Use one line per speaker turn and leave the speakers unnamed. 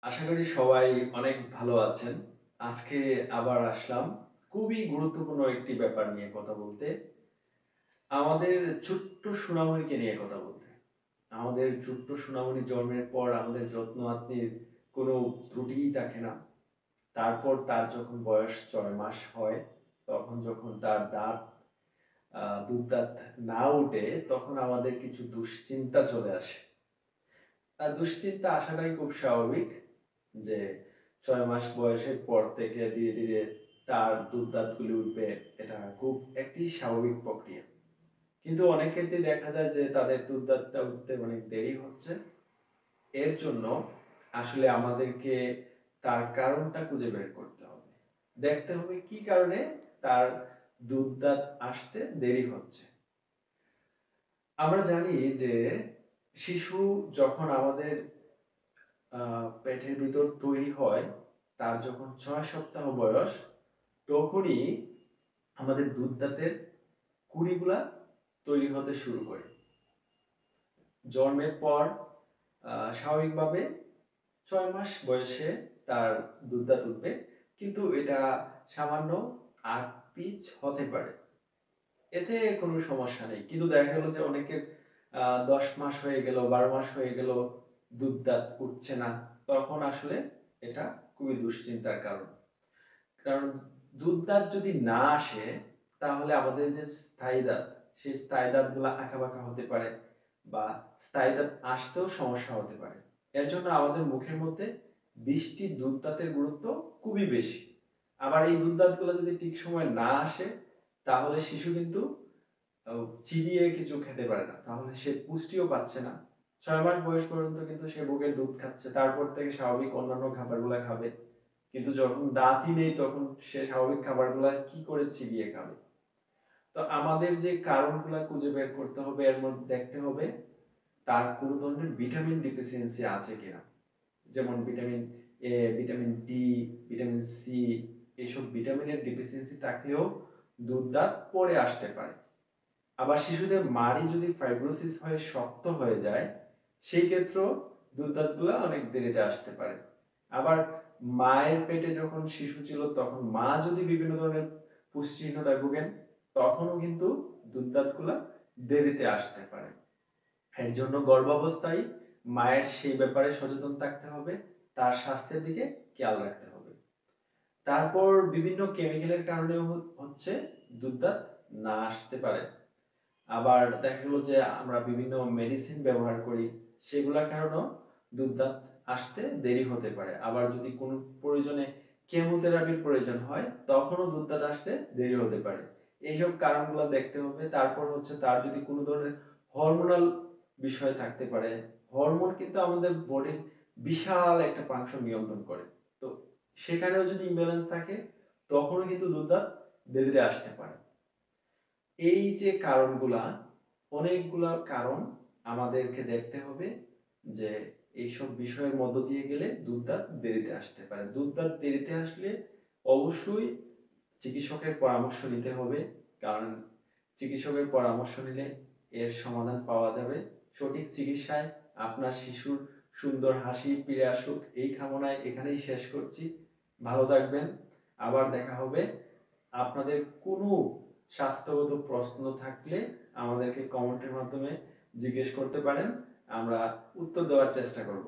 আশা করি সবাই অনেক ভালো আছেন। আজকে আবার আসলাম খুবই গুরুত্বপূর্ণ একটি ব্যাপার নিয়ে কথা বলতে। আমাদের ছোট্ট সোনামণিকে নিয়ে কথা বলতে। আমাদের ছোট্ট সোনামণি জন্মের পর আমাদের যত্ন আত্তির কোনো ত্রুটিই থাকে না। তারপর তার যখন বয়স ৬ মাস হয়, তখন যখন তার দুধ দাঁত না ওঠে, তখন আমাদের কিছু দুশ্চিন্তা চলে আসে। দুশ্চিন্তা আসাটাই খুব স্বাভাবিক যে ৬ মাস বয়সের পর থেকে ধীরে ধীরে তার দুধ দাঁতগুলি উঠবে, এটা খুব একটি স্বাভাবিক প্রক্রিয়া। কিন্তু অনেক ক্ষেত্রেই দেখা যায় যে তাদের দুধ দাঁতটা উঠতে অনেক দেরি হচ্ছে। এর জন্য আসলে আমাদেরকে তার কারণটা খুঁজে বের করতে হবে। দেখতে হবে কি কারণে তার দুধ দাঁত আসতে দেরি হচ্ছে। আমরা জানি যে শিশু যখন আমাদের পেটের ভিতর তৈরি হয়, তার যখন ৬ সপ্তাহ বয়স, তখনই আমাদের দুধ দাঁতের কুড়িগুলা তৈরি হতে শুরু করে। জন্মের পর স্বাভাবিকভাবে ৬ মাস বয়সে তার দুধ দাঁত উঠবে, কিন্তু এটা সামান্য ৮ পিচ হতে পারে। এতে কোনো সমস্যা নেই। কিন্তু দেখা গেল যে অনেকের ১০ মাস হয়ে গেল, ১২ মাস হয়ে গেল দুধ দাঁত উঠছে না। তখন আসলে এটা খুবই দুশ্চিন্তার কারণ। কারণ দুধ দাঁত যদি না আসে, তাহলে আমাদের যে স্থায়ী দাঁত, সেই স্থায়ী দাঁতগুলা আঁকাবাঁকা হতে পারে বা স্থায়ী দাঁত আসতেও সমস্যা হতে পারে। এর জন্য আমাদের মুখের মধ্যে ২০ টি দুধ দাঁতের গুরুত্ব খুবই বেশি। আবার এই দুধ দাঁতগুলা যদি ঠিক সময়ে না আসে, তাহলে শিশু কিন্তু চিবিয়ে কিছু খেতে পারে না। তাহলে সে পুষ্টিও পাচ্ছে না। ৬ মাস বয়স পর্যন্ত কিন্তু সে বুকের দুধ খাচ্ছে। তারপর থেকে স্বাভাবিক অন্যান্য খাবারগুলা খাবে। কিন্তু যখন দাঁতই নেই, তখন সে স্বাভাবিক খাবারগুলা কি করে চিবিয়ে খাবে? তো আমাদের যে কারণগুলা খুঁজে বের করতে হবে, এর মধ্যে দেখতে হবে তার কোনো ধরনের ভিটামিন ডেফিসিয়েন্সি আছে কিনা। যেমন vitamin A, vitamin D, vitamin C, এসব ভিটামিনের ডেফিসিয়েন্সি থাকলেও দুধ দাঁত পরে আসতে পারে। আবার শিশুদের মাড়ি যদি ফাইব্রোসিস হয়ে শক্ত হয়ে যায়, সেই ক্ষেত্রেও দুধ দাঁতগুলা অনেক দেরিতে আসতে পারে। আবার মায়ের পেটে যখন শিশু ছিল, তখন মা যদি বিভিন্ন ধরনের পুষ্টিহীনতায় ভোগেন, তখনও কিন্তু দুধ দাঁতগুলা দেরিতে আসতে পারে। এর জন্য গর্ভাবস্থায় মায়ের সেই ব্যাপারে সচেতন থাকতে হবে, তার স্বাস্থ্যের দিকে খেয়াল রাখতে হবে। তারপর বিভিন্ন কেমিক্যালের কারণেও হচ্ছে দুধ দাঁত না আসতে পারে। আবার দেখা গেল যে আমরা বিভিন্ন মেডিসিন ব্যবহার করি, সেগুলোর কারণেও দুধ দাঁত আসতে দেরি হতে পারে। আবার যদি কোনো প্রয়োজনে কেমোথেরাপির প্রয়োজন হয়, তখনও দুধ দাঁত আসতে দেরি হতে পারে। এইসব কারণগুলো দেখতে হবে। তারপর হচ্ছে তার যদি কোনো ধরনের হরমোনাল বিষয় থাকতে পারে। হরমোন কিন্তু আমাদের বডির বিশাল একটা অংশ নিয়ন্ত্রণ করে। তো সেখানেও যদি ইমব্যালেন্স থাকে, তখনও কিন্তু দুধ দাঁত দেরিতে আসতে পারে। এই যে কারণগুলা, অনেকগুলা কারণ আমাদেরকে দেখতে হবে যে এইসব বিষয়ের মধ্য দিয়ে গেলে দুধ দাঁত দেরিতে আসতে পারে। দুধ দাঁত দেরিতে আসলে অবশ্যই চিকিৎসকের পরামর্শ নিতে হবে। কারণ চিকিৎসকের পরামর্শ নিলে এর সমাধান পাওয়া যাবে। সঠিক চিকিৎসায় আপনার শিশুর সুন্দর হাসি ফিরে আসুক, এই কামনায় এখানেই শেষ করছি। ভালো থাকবেন। আবার দেখা হবে। আপনাদের কোনো স্বাস্থ্যগত প্রশ্ন থাকলে আমাদেরকে কমেন্টের মাধ্যমে জিজ্ঞেস করতে পারেন। আমরা উত্তর দেওয়ার চেষ্টা করব।